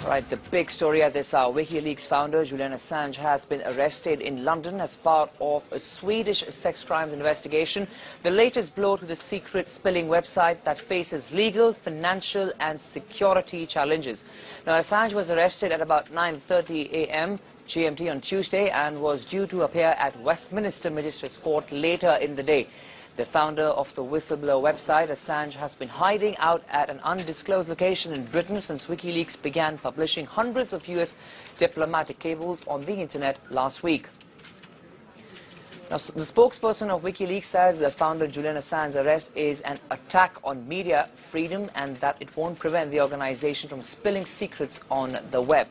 Right, the big story at this hour. WikiLeaks founder Julian Assange has been arrested in London as part of a Swedish sex crimes investigation. The latest blow to the secret spilling website that faces legal, financial and security challenges. Now, Assange was arrested at about 9:30 a.m. GMT on Tuesday and was due to appear at Westminster Magistrates Court later in the day. The founder of the whistleblower website, Assange, has been hiding out at an undisclosed location in Britain since WikiLeaks began publishing hundreds of US diplomatic cables on the internet last week. Now, the spokesperson of WikiLeaks says the founder Julian Assange's arrest is an attack on media freedom and that it won't prevent the organization from spilling secrets on the web.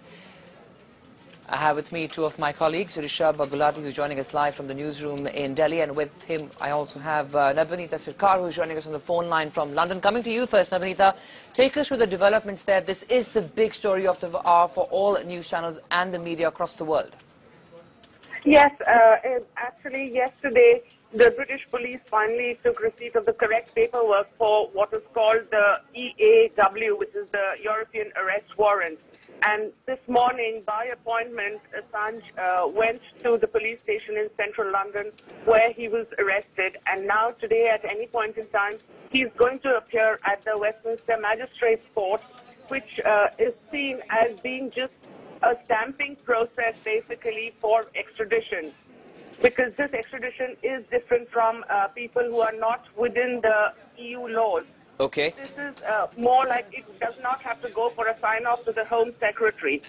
I have with me two of my colleagues, Rishabh Gulati, who's joining us live from the newsroom in Delhi, and with him I also have Navneeta Sirkar, who's joining us on the phone line from London. Coming to you first, Navneeta, take us through the developments there. This is the big story of the hour for all news channels and the media across the world. Yes, actually yesterday the British police finally took receipt of the correct paperwork for what is called the EAW, which is the European Arrest Warrant. And this morning, by appointment, Assange went to the police station in central London where he was arrested. And now today, at any point in time, he's going to appear at the Westminster Magistrates Court, which is seen as being just a stamping process, basically, for extradition. Because this extradition is different from people who are not within the EU laws. Okay. This is more like it does not have to go for a sign-off to the Home Secretary.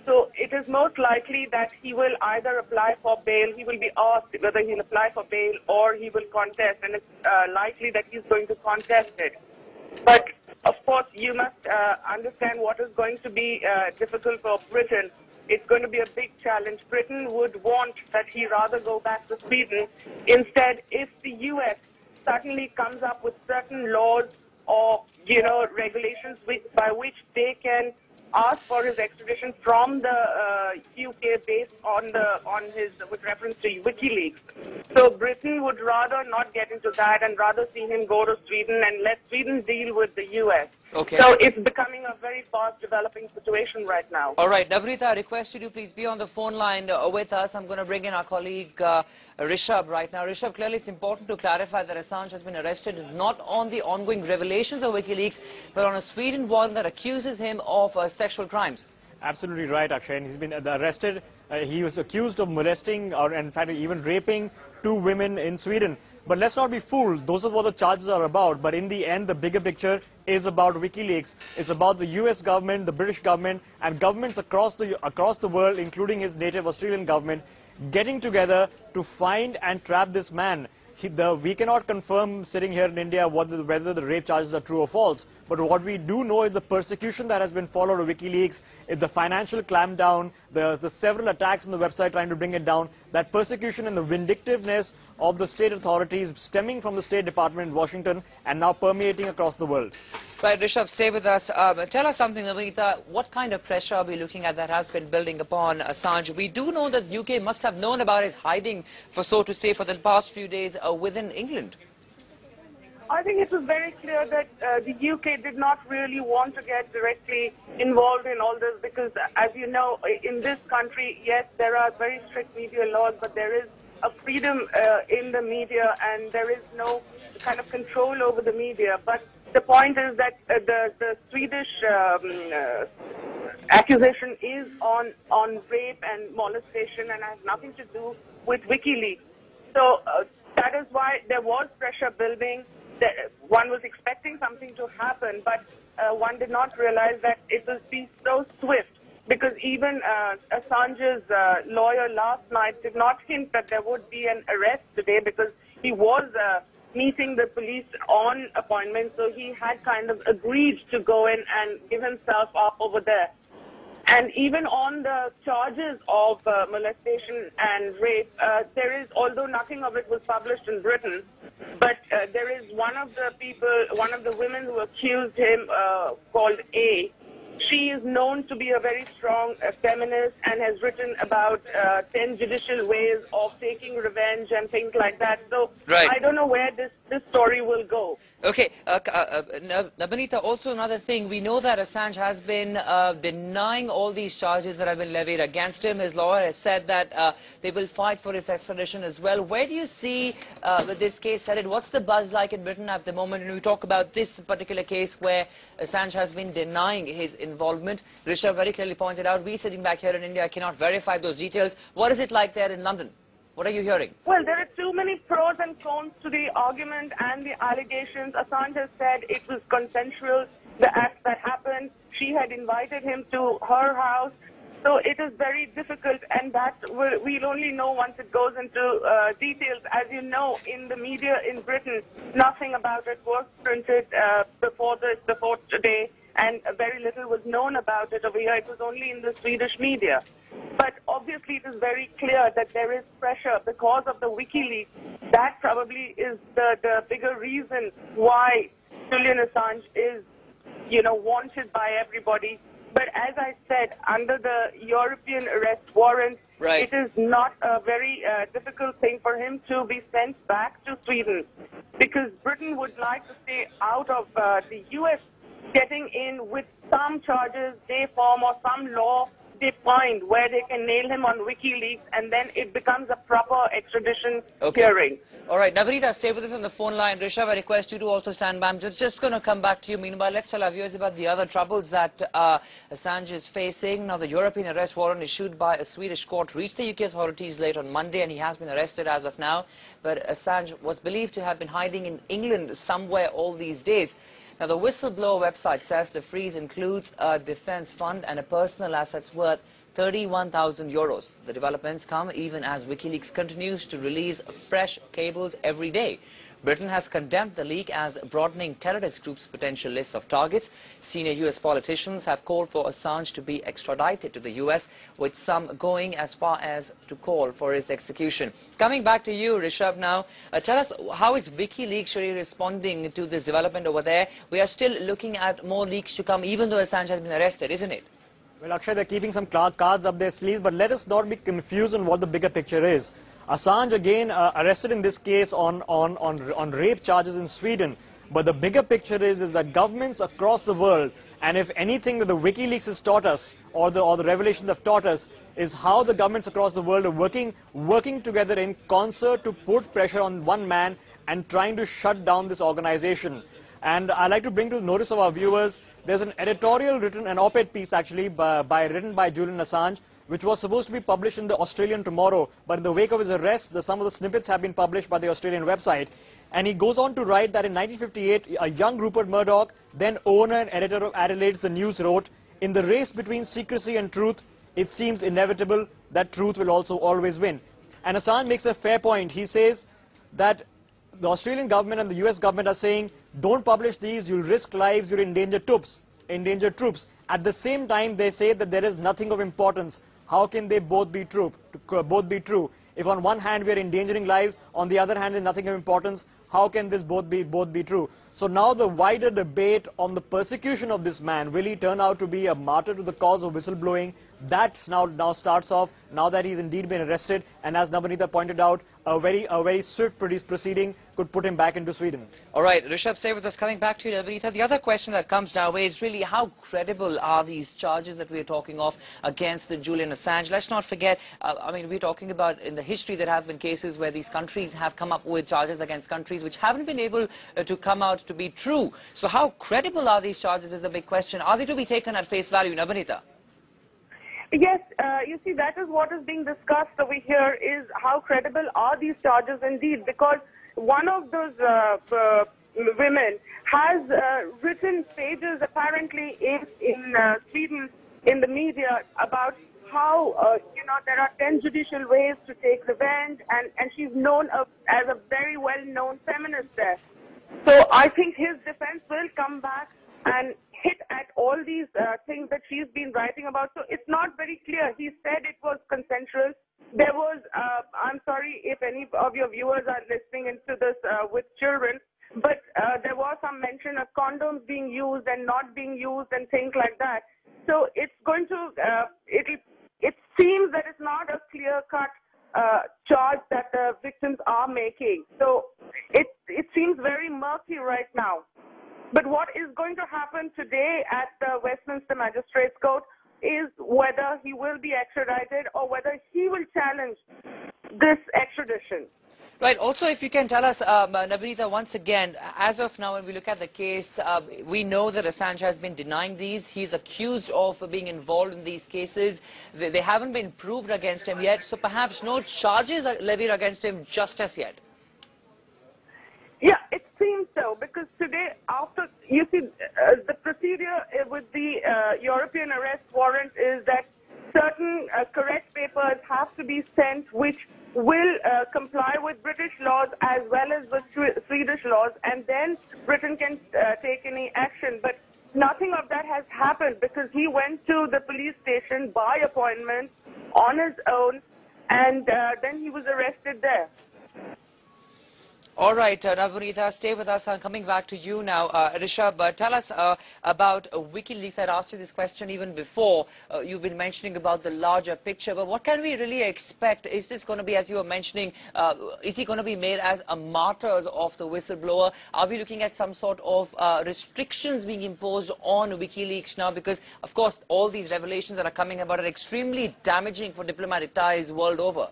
So it is most likely that he will either apply for bail, he will be asked whether he'll apply for bail or he will contest, and it's likely that he's going to contest it. But, of course, you must understand what is going to be difficult for Britain. It's going to be a big challenge. Britain would want that he rather go back to Sweden. Instead, if the US suddenly comes up with certain laws or, regulations by which they can ask for his extradition from the UK based on his with reference to WikiLeaks. So Britain would rather not get into that and rather see him go to Sweden and let Sweden deal with the US. Okay. So it's becoming a very fast developing situation right now. All right, Navneeta, I request you to please be on the phone line with us. I'm going to bring in our colleague Rishabh right now. Rishabh, clearly it's important to clarify that Assange has been arrested not on the ongoing revelations of WikiLeaks, but on a Sweden warrant that accuses him of sexual crimes. Absolutely right, Akshay. And he's been arrested. He was accused of molesting or, in fact, even raping 2 women in Sweden. But let's not be fooled. Those are what the charges are about. But in the end, the bigger picture is about WikiLeaks. It's about the US government, the British government, and governments across the world, including his native Australian government, getting together to find and trap this man. We cannot confirm sitting here in India whether the rape charges are true or false. But what we do know is the persecution that has been followed to WikiLeaks, the financial clampdown, the several attacks on the website trying to bring it down, that persecution and the vindictiveness of the state authorities stemming from the State Department in Washington and now permeating across the world. Right, Rishabh, stay with us. Tell us something, Navneeta. What kind of pressure are we looking at that has been building upon Assange? We do know that UK must have known about his hiding, so to say, for the past few days within England. I think it was very clear that the UK did not really want to get directly involved in all this because, as you know, in this country, yes, there are very strict media laws, but there is a freedom in the media and there is no kind of control over the media. But the point is that the Swedish accusation is on rape and molestation and has nothing to do with WikiLeaks. So that is why there was pressure building. One was expecting something to happen, but one did not realize that it would be so swift. Because even Assange's lawyer last night did not hint that there would be an arrest today because he was meeting the police on appointment, so he had kind of agreed to go in and give himself up over there. And even on the charges of molestation and rape, there is, although nothing of it was published in Britain, but there is one of the women who accused him called A. She is known to be a very strong feminist and has written about 10 judicial ways of taking revenge and things like that. So right. I don't know where this this story will go. Okay, Nabanita, also another thing, we know that Assange has been denying all these charges that have been levied against him. His lawyer has said that they will fight for his extradition as well. Where do you see this case headed? What's the buzz like in Britain at the moment? And we talk about this particular case where Assange has been denying his involvement. Rishabh very clearly pointed out, we sitting back here in India cannot verify those details. What is it like there in London? What are you hearing? Well, there are too many pros and cons to the argument and the allegations. Assange has said it was consensual, the act that happened. She had invited him to her house. So it is very difficult, and that we'll only know once it goes into details. As you know, in the media in Britain, nothing about it was printed before today, and very little was known about it over here. It was only in the Swedish media. But obviously, it is very clear that there is pressure because of the WikiLeaks. That probably is the bigger reason why Julian Assange is, wanted by everybody. But as I said, under the European arrest warrant, right, it is not a very difficult thing for him to be sent back to Sweden, because Britain would like to stay out of the US getting in with some charges they form or some law they find where they can nail him on WikiLeaks, and then it becomes a proper extradition hearing. All right, Nabanita, stay with us on the phone line. Rishabh, I request you to also stand by. I'm just going to come back to you. Meanwhile, let's tell our viewers about the other troubles that Assange is facing. Now, the European arrest warrant issued by a Swedish court reached the UK authorities late on Monday, and he has been arrested as of now. But Assange was believed to have been hiding in England somewhere all these days. Now, the whistleblower website says the freeze includes a defence fund and a personal assets worth €31,000. The developments come even as WikiLeaks continues to release fresh cables every day. Britain has condemned the leak as broadening terrorist groups' potential lists of targets. Senior US politicians have called for Assange to be extradited to the US, with some going as far as to call for his execution. Coming back to you, Rishabh, now, tell us, how is WikiLeaks really responding to this development over there? We are still looking at more leaks to come, even though Assange has been arrested, isn't it? Well, Akshay, they're keeping some cards up their sleeves, but let us not be confused on what the bigger picture is. Assange again arrested in this case on rape charges in Sweden. But the bigger picture is that governments across the world, and if anything that the WikiLeaks has taught us, or the revelations have taught us, is how the governments across the world are working together in concert to put pressure on one man and trying to shut down this organization. And I'd like to bring to the notice of our viewers, there's an editorial written, an op-ed piece actually, written by Julian Assange, which was supposed to be published in the Australian tomorrow, but in the wake of his arrest, some of the snippets have been published by the Australian website. And he goes on to write that in 1958, a young Rupert Murdoch, then owner and editor of Adelaide's The News, wrote, "In the race between secrecy and truth, it seems inevitable that truth will also always win." And Assange makes a fair point. He says that the Australian government and the US government are saying, don't publish these, you'll risk lives, you'll endanger troops. At the same time, they say that there is nothing of importance. How can they both be true? If on one hand we are endangering lives, on the other hand there's nothing of importance, how can this both be true? So now the wider debate on the persecution of this man, will he turn out to be a martyr to the cause of whistleblowing? That now starts off, now that he's indeed been arrested, and as Nabanita pointed out, a very swift proceeding could put him back into Sweden. All right, Rishabh, stay with us. Coming back to you, Nabanita, the other question that comes our way is really how credible are these charges that we're talking of against Julian Assange? Let's not forget, I mean, we're talking about in the history there have been cases where these countries have come up with charges against countries which haven't been able to come out to be true. So how credible are these charges is the big question. Are they to be taken at face value, Nabanita? Yes, you see, that is what is being discussed over here, is how credible are these charges indeed, because one of those women has written pages apparently in Sweden in the media about how, there are 10 judicial ways to take revenge, and she's known as a very well-known feminist there. So I think his defense will come back and hit at all these things that she's been writing about. So it's not very clear. He said it was consensual. There was, I'm sorry if any of your viewers are listening into this with children, but there was some mention of condoms being used and not being used and things like that. So it's going to, it seems that it's not a clear-cut charge that the victims are making. So it seems very murky right now. But what is going to happen today at the Westminster Magistrates Court is whether he will be extradited or whether he will challenge this extradition. Right. Also, if you can tell us, Navneeta, once again, as of now, when we look at the case, we know that Assange has been denying these. He's accused of being involved in these cases. They haven't been proved against him yet, so perhaps no charges are levied against him just as yet. Yeah, it seems so, because today, after, you see, the procedure with the European arrest warrant is that certain correct papers have to be sent which will comply with British laws as well as with Swedish laws, and then Britain can take any action. But nothing of that has happened, because he went to the police station by appointment on his own, and then he was arrested there. All right, Navneeta, stay with us. I'm coming back to you now. Rishabh, tell us about WikiLeaks. I'd asked you this question even before. You've been mentioning about the larger picture, but what can we really expect? Is this going to be, as you were mentioning, is he going to be made as a martyr of the whistleblower? Are we looking at some sort of restrictions being imposed on WikiLeaks now? Because, of course, all these revelations that are coming about are extremely damaging for diplomatic ties world over.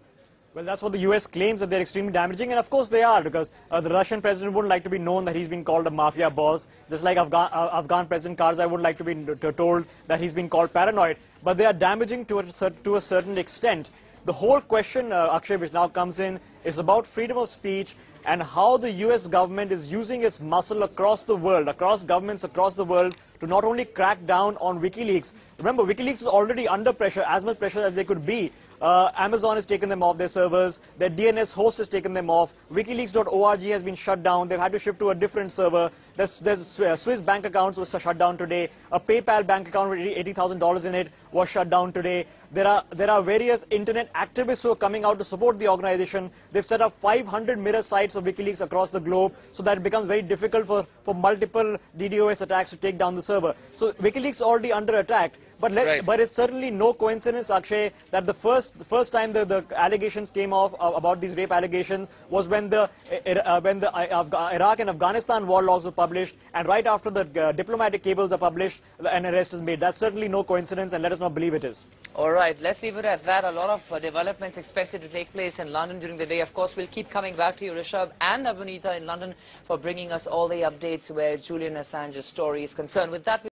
Well, that's what the US claims, that they're extremely damaging, and of course they are, because the Russian president wouldn't like to be known that he's been called a mafia boss, just like Afghan President Karzai wouldn't like to be told that he's been called paranoid. But they are damaging to a certain extent. The whole question, Akshay, which now comes in, is about freedom of speech and how the US government is using its muscle across the world, across governments across the world, to not only crack down on WikiLeaks. Remember, WikiLeaks is already under pressure, as much pressure as they could be. Amazon has taken them off their servers, their DNS host has taken them off, wikileaks.org has been shut down, they've had to shift to a different server, there's Swiss bank accounts was shut down today, a PayPal bank account with $80,000 in it was shut down today. There are various internet activists who are coming out to support the organization. They've set up 500 mirror sites of WikiLeaks across the globe, so that it becomes very difficult for multiple DDoS attacks to take down the server. So WikiLeaks is already under attack. But it's certainly no coincidence, Akshay, that the first time the allegations came off about these rape allegations was when the Iraq and Afghanistan war logs were published, and right after the diplomatic cables are published, an arrest is made. That's certainly no coincidence, and let us not believe it is. All right, let's leave it at that. A lot of developments expected to take place in London during the day. Of course, we'll keep coming back to you, Rishabh and Navneeta in London, for bringing us all the updates where Julian Assange's story is concerned. With that,